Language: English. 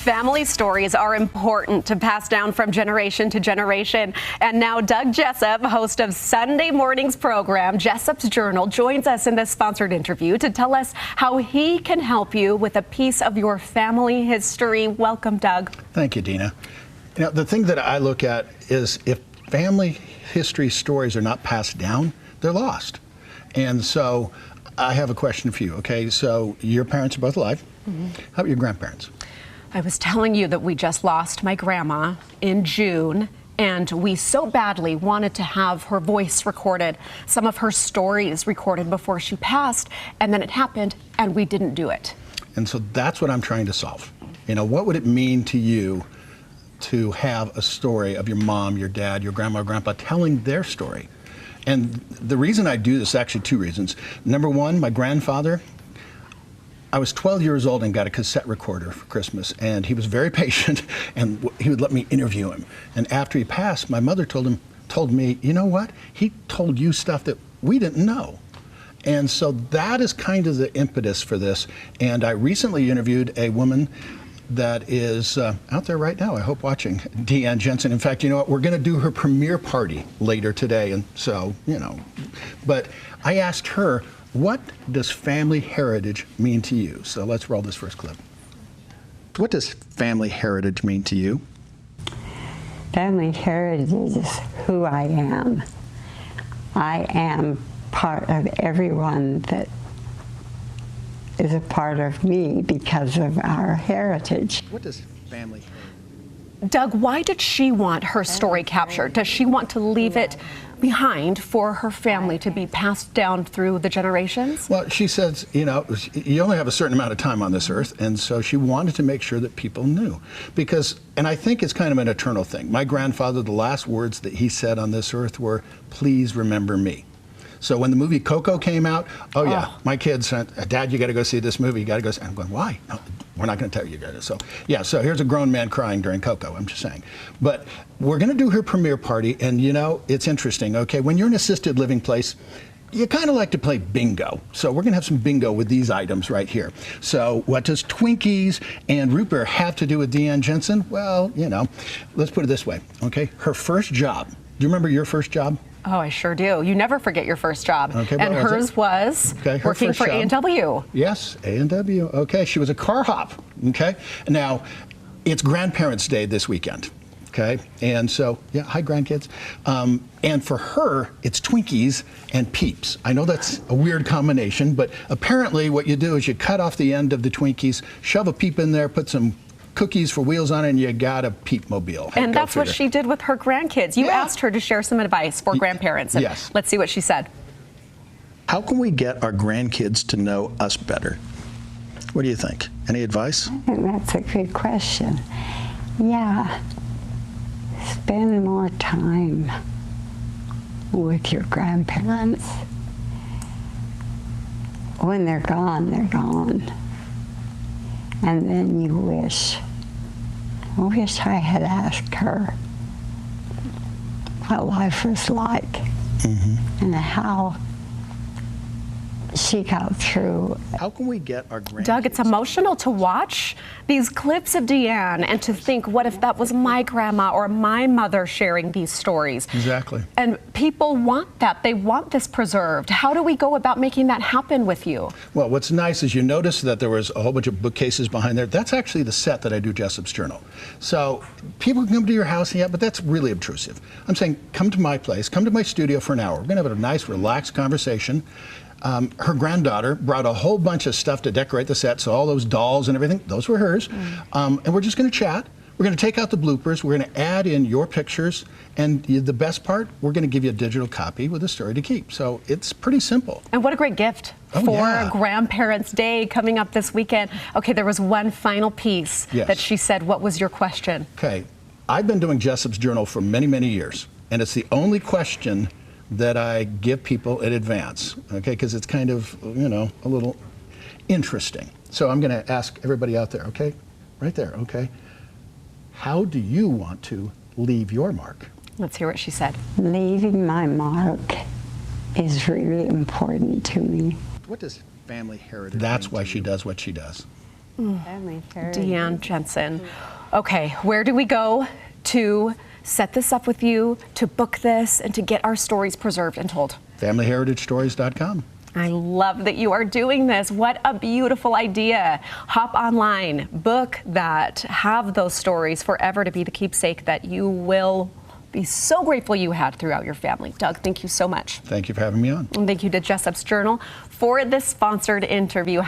Family stories are important to pass down from generation to generation. And now Doug Jessop, host of Sunday morning's program, Jessop's Journal, joins us in this sponsored interview to tell us how he can help you with a piece of your family history. Welcome, Doug. Thank you, Dina. You know, the thing that I look at is if family history stories are not passed down, they're lost. And so I have a question for you, okay? So your parents are both alive. Mm-hmm. How about your grandparents? I was telling you that we just lost my grandma in June, and we so badly wanted to have her voice recorded, some of her stories recorded before she passed, and then it happened, and we didn't do it. And so that's what I'm trying to solve. You know, what would it mean to you to have a story of your mom, your dad, your grandma, grandpa telling their story? And the reason I do this, actually two reasons. Number one, my grandfather, I was 12 years old and got a cassette recorder for Christmas, and he was very patient, and he would let me interview him. And after he passed, my mother told me, you know what? He told you stuff that we didn't know. And so that is kind of the impetus for this. And I recently interviewed a woman that is out there right now, I hope, watching, Deanne Jensen. In fact, you know what? We're going to do her premiere party later today. And so, you know, but I asked her, what does family heritage mean to you? So let's roll this first clip. What does family heritage mean to you? Family heritage is who I am. I am part of everyone that is a part of me because of our heritage. What does family heritage? Doug, why did she want her story captured? Does she want to leave it behind for her family to be passed down through the generations? Well, she says, you know, you only have a certain amount of time on this earth, and so she wanted to make sure that people knew. Because, and I think it's kind of an eternal thing. My grandfather, the last words that he said on this earth were, "Please remember me." So when the movie Coco came out, my kids said, "Dad, you got to go see this movie. You got to go see." I'm going, "Why? No, we're not going to tell you guys." So yeah, so here's a grown man crying during Coco. I'm just saying, but we're going to do her premiere party, and you know, it's interesting. Okay, when you're in an assisted living place, you kind of like to play bingo. So we're going to have some bingo with these items right here. So what does Twinkies and root beer have to do with Deanne Jensen? Well, you know, let's put it this way. Okay, her first job. Do you remember your first job? Oh, I sure do. You never forget your first job. Okay, and hers was working for A&W. Yes, A&W. Okay, she was a car hop. Okay, now it's Grandparents' Day this weekend. Okay, and so, yeah, hi grandkids. And for her, it's Twinkies and Peeps. I know that's a weird combination, but apparently what you do is you cut off the end of the Twinkies, shove a Peep in there, put some cookies for wheels on it, and you got a Peep-mobile. And that's what she did with her grandkids. You asked her to share some advice for grandparents. And yes. Let's see what she said. How can we get our grandkids to know us better? What do you think? Any advice? I think that's a good question. Yeah. Spend more time with your grandparents. When they're gone, they're gone. And then you wish I had asked her what life was like, and how she got through. How can we get our grandkids? Doug, it's emotional to watch these clips of Deanne and to think, what if that was my grandma or my mother sharing these stories? Exactly. And people want that. They want this preserved. How do we go about making that happen with you? Well, what's nice is you notice that there was a whole bunch of bookcases behind there. That's actually the set that I do Jessop's Journal. So people can come to your house, yeah, but that's really obtrusive. I'm saying, come to my place, come to my studio for an hour. We're going to have a nice, relaxed conversation. Her granddaughter brought a whole bunch of stuff to decorate the set, so all those dolls and everything, those were hers. And we're just going to chat. We're going to take out the bloopers. We're going to add in your pictures. And the best part, we're going to give you a digital copy with a story to keep. So it's pretty simple. And what a great gift for Grandparents' Day coming up this weekend. Okay, there was one final piece that she said. What was your question? Okay, I've been doing Jessop's Journal for many, many years. And it's the only question that I give people in advance, okay, because it's kind of, you know, a little interesting. So I'm going to ask everybody out there, okay, right there, okay, how do you want to leave your mark? Let's hear what she said. Leaving my mark is really important to me. What does family heritage mean? That's why she does what she does. Family heritage. Deanne Jensen. Okay, where do we go to set this up with you, to book this, and to get our stories preserved and told? FamilyHeritageStories.com. I love that you are doing this. What a beautiful idea. Hop online, book that, have those stories forever to be the keepsake that you will be so grateful you had throughout your family. Doug, thank you so much. Thank you for having me on. And thank you to Jessop's Journal for this sponsored interview.